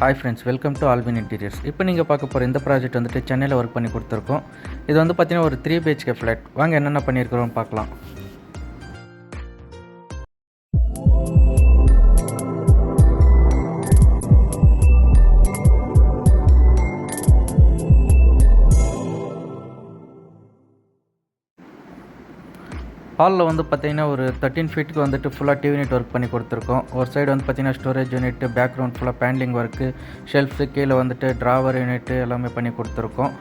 Hi friends, welcome to Alvin interiors. இப்போ நீங்கள் பார்க்க போகிற இந்த ப்ராஜெக்ட் வந்துட்டு சென்னையில் ஒர்க் பண்ணி கொடுத்துருக்கோம். இது வந்து பார்த்தீங்கன்னா ஒரு 3 BHK ஃப்ளாட். வாங்க என்னென்ன பண்ணியிருக்கிறோம்னு பார்க்கலாம். ஹாலில் வந்து பார்த்தீங்கன்னா ஒரு 13 ஃபீட்டுக்கு வந்துட்டு ஃபுல்லாக டிவி யூனிட் ஒர்க் பண்ணி கொடுத்துருக்கோம். ஒரு சைடு வந்து பார்த்தீங்கன்னா ஸ்டோரேஜ் யூனிட், பேக்ரவுண்ட் ஃபுல்லாக பேனலிங் ஒர்க்கு, ஷெல்ஃப்ஸு, கீழே வந்துட்டு ட்ராவர் யூனிட்டு எல்லாமே பண்ணி கொடுத்துருக்கோம்.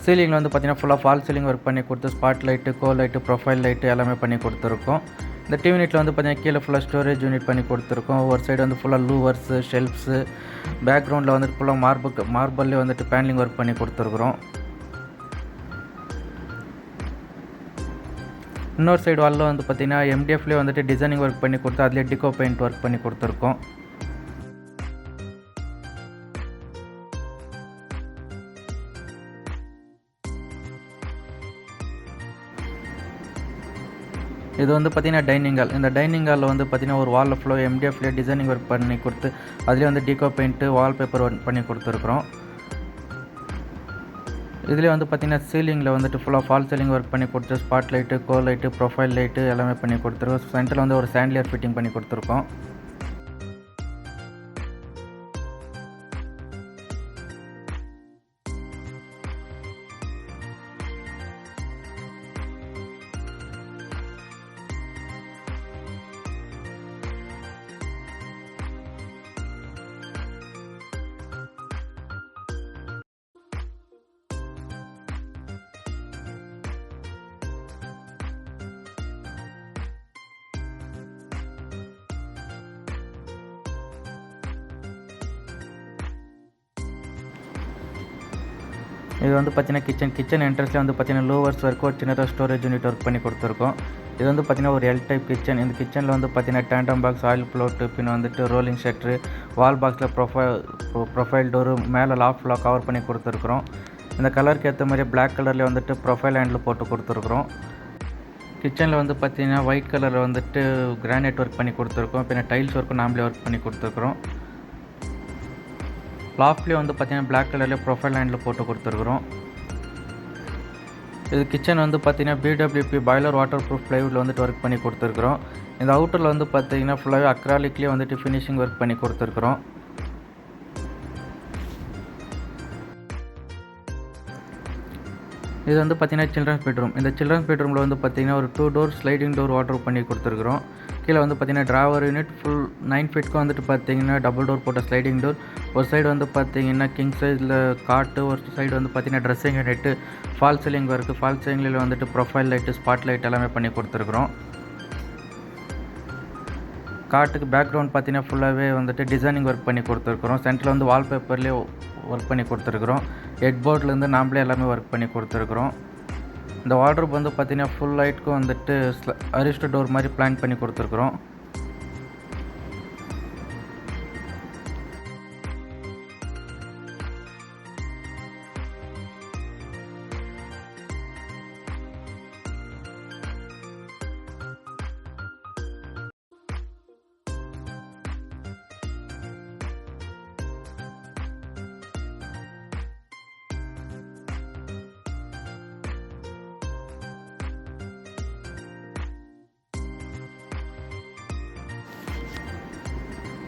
சீலிங்கில் வந்து பார்த்தீங்கன்னா ஃபுல்லாக ஃபால் சீலிங் ஒர்க் பண்ணி கொடுத்து ஸ்பாட் லைட்டு, கோ லைட்டு, ப்ரொஃபைல் லைட்டு எல்லாமே பண்ணி கொடுத்துருக்கோம். இந்த டிவி யூனிட்டில் வந்து பார்த்தீங்கன்னா கீழே ஃபுல்லாக ஸ்டோரேஜ் யூனிட் பண்ணி கொடுத்துருக்கோம். ஒரு சைடு வந்து ஃபுல்லாக லூவர்ஸு, ஷெல்ஃப்ஸு, பேக்ரவுண்டில் வந்துட்டு ஃபுல்லாக மார்பல்லே வந்துட்டு பேனலிங் ஒர்க் பண்ணி கொடுத்துருக்குறோம். இன்னொரு சைடு வாலில் வந்து பார்த்திங்கன்னா MDFலேயே வந்துட்டு டிசைனிங் ஒர்க் பண்ணி கொடுத்து அதிலே டிகோ பெயிண்ட் ஒர்க் பண்ணி கொடுத்துருக்கோம். இது வந்து பார்த்திங்கன்னா டைனிங் ஹால். இந்த டைனிங் ஹாலில் வந்து பார்த்திங்கன்னா ஒரு வாலில் ஃபுல்லாக MDFலேயே டிசைனிங் ஒர்க் பண்ணி கொடுத்து அதிலே வந்து டிகோ பெயிண்ட்டு, வால்பேப்பர் ஒர்க் பண்ணி கொடுத்துருக்குறோம். இதிலே வந்து பார்த்திங்கன்னா சீலிங்கில் வந்துட்டு ஃபுல்லாக ஃபால் சீலிங் ஒர்க் பண்ணி கொடுத்து ஸ்பாட் லைட்டு, கோ லைட்டு, ப்ரொஃபைல் லைட்டு எல்லாமே பண்ணி கொடுத்துருக்கோம். சென்டரில் வந்து ஒரு சாண்ட்லியர் ஃபிட்டிங் பண்ணி கொடுத்துருக்கோம். இது வந்து பார்த்திங்கன்னா கிச்சன் என்ட்ரன்ஸில் வந்து பார்த்திங்கன்னா லோவர்ஸ் ஒர்க், ஒரு சின்னதாக ஸ்டோரேஜ் யூனிட் ஒர்க் பண்ணி கொடுத்துருக்கோம். இது வந்து பார்த்திங்கன்னா ஒரு எல் டைப் கிச்சன். இந்த கிச்சனில் வந்து பார்த்திங்கன்னா டேண்டம் பாக்ஸ், ஆயில் ப்ளோட்டு, பின் வந்துட்டு ரோலிங் ஷட்டரு, வால் பாக்ஸில் ப்ரொஃபைல் டோரு, மேலே லாஃப்ட் ஃபுல்லாக கவர் பண்ணி கொடுத்துருக்குறோம். இந்த கலருக்கு ஏற்ற மாதிரி பிளாக் கலரில் வந்துட்டு ப்ரொஃபைல் ஹேண்டில் போட்டு கொடுத்துருக்குறோம். கிச்சனில் வந்து பார்த்திங்கன்னா ஒயிட் கலரில் வந்துட்டு கிரானைட் ஒர்க் பண்ணி கொடுத்துருக்கோம். பின்ன டைல்ஸ் ஒர்க்கும் நாமளே ஒர்க் பண்ணி கொடுத்துருக்குறோம். லாஃப்ட்லேயே வந்து பார்த்திங்கன்னா பிளாக் கலரில் ப்ரொஃபைல் ஹேண்டில் போட்டு கொடுத்துருக்குறோம். இது கிச்சன் வந்து பார்த்திங்கன்னா BWP பாய்லர் வாட்டர் ப்ரூஃப் ப்ளைவுட்டில் வந்துட்டு ஒர்க் பண்ணி கொடுத்துருக்குறோம். இந்த அவுட்டரில் வந்து பார்த்திங்கன்னா ஃபுல்லாகவே அக்ராலிக்லேயே வந்துட்டு ஃபினிஷிங் ஒர்க் பண்ணி கொடுத்துருக்குறோம். இது வந்து பார்த்திங்கன்னா சில்ட்ரன்ஸ் பெட்ரூம். இந்த சில்ட்ரன்ஸ் பெட்ரூமில் வந்து பார்த்திங்கன்னா ஒரு 2 டோர் ஸ்லைடிங் டோர் வாட்டர் பண்ணி கொடுத்துருக்குறோம். கீழே வந்து பார்த்திங்கன்னா ட்ராவர் யூனிட் ஃபுல் 9 ஃபீட்க்கு வந்துட்டு பார்த்திங்கன்னா டபுள் டோர் போட்ட ஸ்லைடிங் டோர். ஒரு சைடு வந்து பார்த்திங்கன்னா கிங் சைஸில் காட்டு, ஒரு சைடு வந்து பார்த்திங்கன்னா dressing unit, false ceiling work, false சீலிங்கில் வந்துட்டு ப்ரொஃபைல் லைட்டு, ஸ்பாட் லைட் எல்லாமே பண்ணி கொடுத்துருக்குறோம். காட்டுக்கு பேக்ரவுண்ட் பார்த்திங்கன்னா ஃபுல்லாகவே வந்துட்டு டிசைனிங் ஒர்க் பண்ணி கொடுத்துருக்குறோம். சென்டரில் வந்து வால்பேப்பர்லேயே ஒர்க் பண்ணி கொடுத்துருக்குறோம். ஹெட் போர்ட்லேருந்து நாம்ளே எல்லாமே ஒர்க் பண்ணி கொடுத்துருக்குறோம். இந்த வார்ட்ரோப் வந்து பார்த்திங்கன்னா ஃபுல் லைட்டுக்கும் வந்துட்டு அரிஸ்டோ டோர் மாதிரி பிளான் பண்ணி கொடுத்துருக்குறோம்.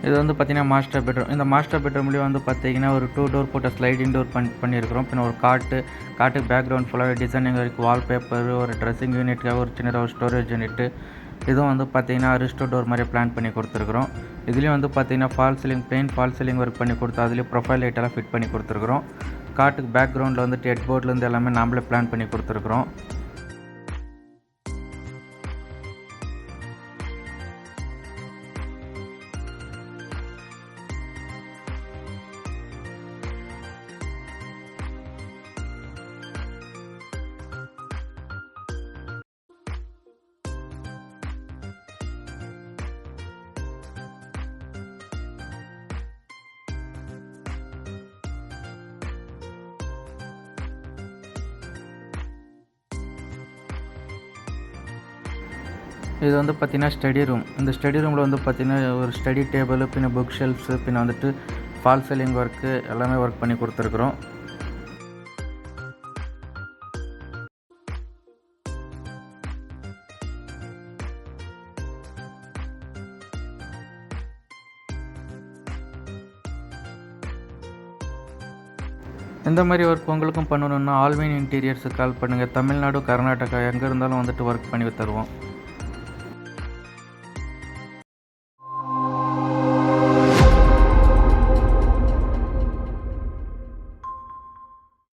இது வந்து பார்த்திங்கன்னா மாஸ்டர் பெட்ரூம். இந்த மாஸ்டர் பெட்ரூம்லேயே வந்து பார்த்திங்கன்னா ஒரு 2 டோர் போட்ட ஸ்லைடிங் டோர் பண்ணியிருக்கிறோம். பின்ன ஒரு காட்டுக்கு பேக்ரவுண்ட் ஃபுல்லாக டிசைனிங் இருக்குது. வால்பேப்பர், ஒரு ட்ரெஸ்ஸிங் யூனிட்டுக்காக ஒரு சின்னதாக ஒரு ஸ்டோரேஜ் யூனிட்டு. இதுவும் வந்து பார்த்திங்கன்னா அரிஸ்டோ டோர் மாதிரி பிளான் பண்ணி கொடுத்துருக்குறோம். இதுலேயும் வந்து பார்த்திங்கன்னா ஃபால் சீலிங் ஒர்க் பண்ணி கொடுத்து அதுலேயும் ப்ரொஃபைல் லைட்டெல்லாம் ஃபிட் பண்ணி கொடுத்துருக்குறோம். காட்டுக்கு பேக்ரவுண்டில் வந்துட்டு ஹெட் போர்ட்லேருந்து எல்லாமே நாமளே பிளான் பண்ணி கொடுத்துருக்குறோம். இது வந்து பார்த்திங்கன்னா ஸ்டடி ரூம். இந்த ஸ்டடி ரூமில் வந்து பார்த்திங்கன்னா ஒரு ஸ்டடி டேபிள், பின்ன புக் ஷெல்ஃப்ஸு, பின்ன வந்துட்டு ஃபால் சீலிங் ஒர்க்கு எல்லாமே ஒர்க் பண்ணி கொடுத்துருக்குறோம். இந்த மாதிரி ஒர்க் உங்களுக்கும் பண்ணணுன்னா ஆல்வின் இன்டீரியர்ஸுக்கு கால் பண்ணுங்கள். தமிழ்நாடு, கர்நாடகா எங்கே இருந்தாலும் வந்துட்டு ஒர்க் பண்ணி தருவோம்.